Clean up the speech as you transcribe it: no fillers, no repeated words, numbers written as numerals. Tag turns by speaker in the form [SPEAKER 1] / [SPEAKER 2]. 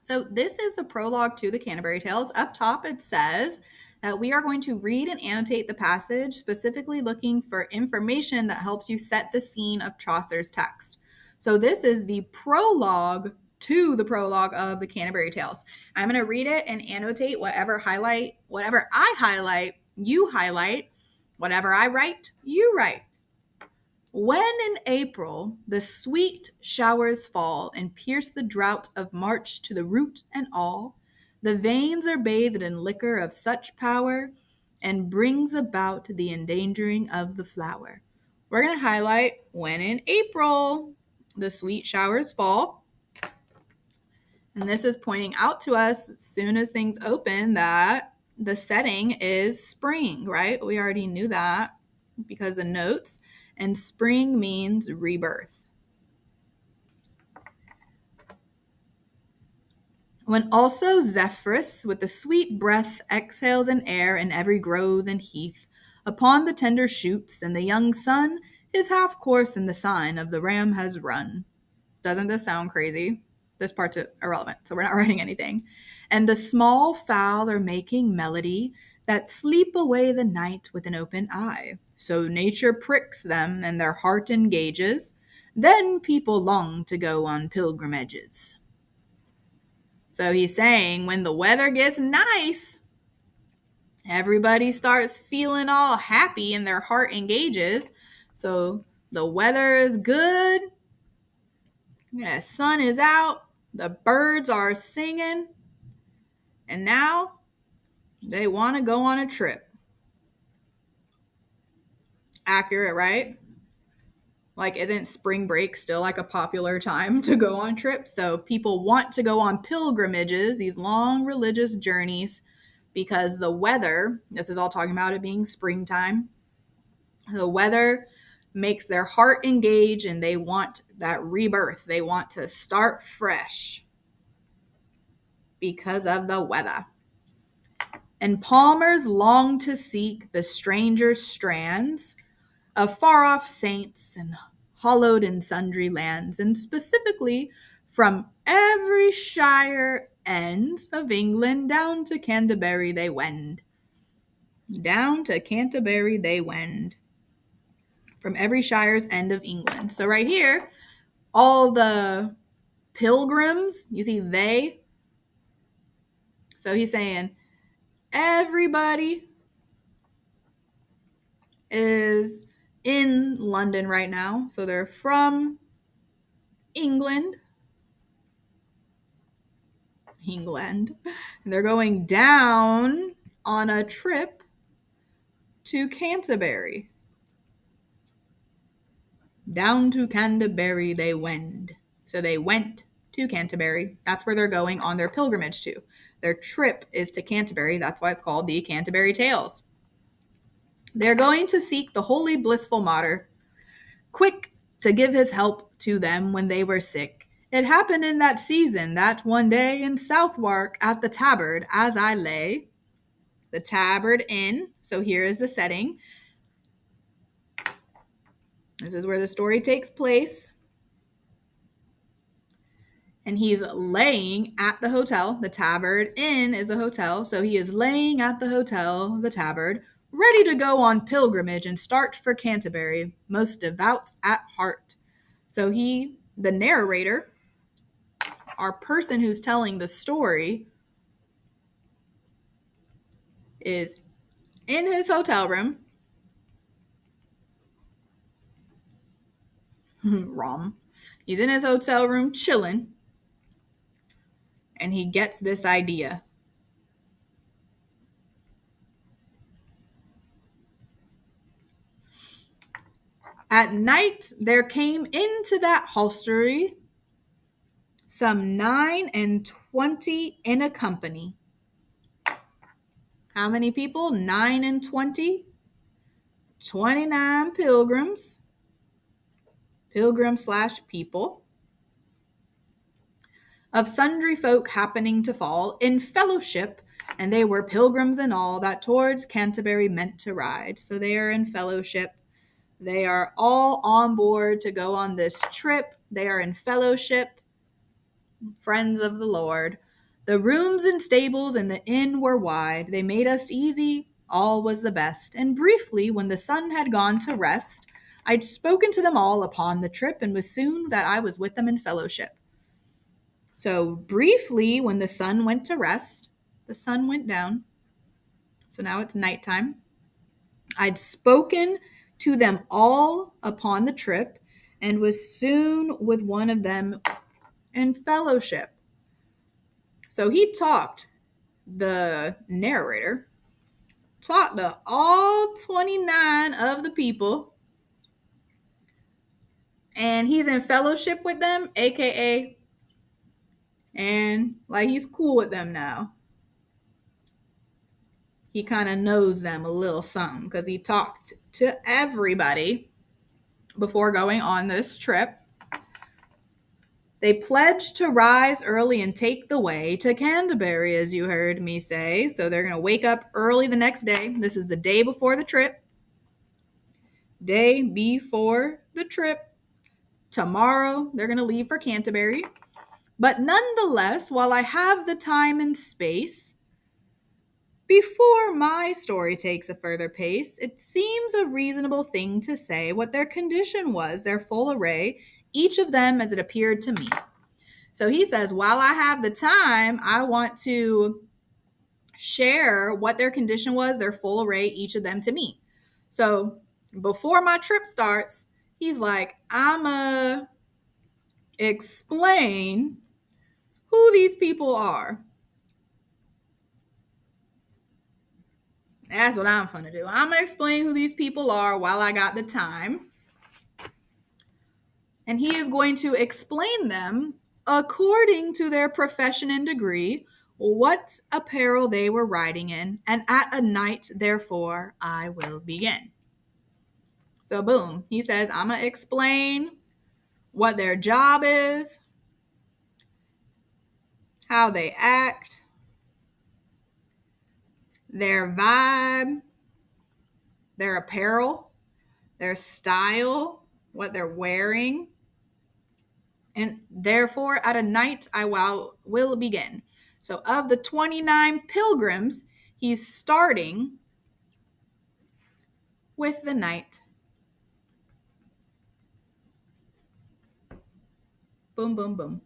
[SPEAKER 1] So this is the prologue to the Canterbury Tales. Up top, it says that we are going to read and annotate the passage, specifically looking for information that helps you set the scene of Chaucer's text. So this is the prologue to the prologue of the Canterbury Tales. I'm going to read it and annotate whatever I highlight, you highlight, whatever I write, you write. When in April the sweet showers fall and pierce the drought of March to the root and all, the veins are bathed in liquor of such power and brings about the endangering of the flower. We're going to highlight when in April the sweet showers fall. And this is pointing out to us as soon as things open that the setting is spring, right? We already knew that because the notes. And spring means rebirth. When also Zephyrus with the sweet breath exhales in air in every grove and heath, upon the tender shoots, and the young sun his half course in the sign of the ram has run. Doesn't this sound crazy? This part's irrelevant, so we're not writing anything. And the small fowl are making melody that sleep away the night with an open eye. So nature pricks them and their heart engages. Then people long to go on pilgrimages. So he's saying when the weather gets nice, everybody starts feeling all happy and their heart engages. So the weather is good. The sun is out. The birds are singing. And now they want to go on a trip. Accurate, right? Like, isn't spring break still like a popular time to go on trips? So people want to go on pilgrimages, these long religious journeys, because the weather, this is all talking about it being springtime, the weather makes their heart engage and they want that rebirth. They want to start fresh because of the weather. And palmers long to seek the stranger strands of far-off saints and hollowed in sundry lands, and specifically from every shire end of England down to Canterbury they wend. Down to Canterbury they wend. From every shire's end of England. So right here, all the pilgrims, you see they. So he's saying everybody is in London right now. So they're from England. And they're going down on a trip to Canterbury. Down to Canterbury they wend. So they went to Canterbury. That's where they're going on their pilgrimage to. Their trip is to Canterbury. That's why it's called the Canterbury Tales. They're going to seek the holy blissful Mater, quick to give his help to them when they were sick. It happened in that season, that one day in Southwark at the Tabard, as I lay. The Tabard Inn. So here is the setting. This is where the story takes place. And he's laying at the hotel. The Tabard Inn is a hotel. So he is laying at the hotel, the Tabard, ready to go on pilgrimage and start for Canterbury, most devout at heart. So he, the narrator, our person who's telling the story, is in his hotel room. He's in his hotel room chilling. And he gets this idea. At night there came into that hostelry some 29 in a company. How many people? 29. 29 pilgrims. Pilgrim/people. Of sundry folk happening to fall in fellowship, and they were pilgrims and all that towards Canterbury meant to ride. So they are in fellowship. They are all on board to go on this trip. They are in fellowship, friends of the Lord. The rooms and stables in the inn were wide. They made us easy. All was the best. And briefly, when the sun had gone to rest, I'd spoken to them all upon the trip, and was soon that I was with them in fellowship. So briefly, when the sun went to rest, the sun went down. So now it's nighttime. I'd spoken to them all upon the trip, and was soon with one of them in fellowship. So he talked, the narrator talked to all 29 of the people, and he's in fellowship with them, aka, and like he's cool with them now. He kind of knows them a little something because he talked to everybody before going on this trip. They pledged to rise early and take the way to Canterbury, as you heard me say. So they're going to wake up early the next day. This is the day before the trip. Day before the trip. Tomorrow, they're going to leave for Canterbury. But nonetheless, while I have the time and space, before my story takes a further pace, it seems a reasonable thing to say what their condition was, their full array, each of them as it appeared to me. So he says, while I have the time, I want to share what their condition was, their full array, each of them to me. So before my trip starts, he's like, I'm explain who these people are. That's what I'm gonna do. I'm gonna explain who these people are while I got the time. And he is going to explain them according to their profession and degree, what apparel they were riding in, and at a night, therefore, I will begin. So boom, he says, I'm gonna explain what their job is, how they act, their vibe, their apparel, their style, what they're wearing. And therefore, at a night, I will begin. So of the 29 pilgrims, he's starting with the night. Boom, boom, boom.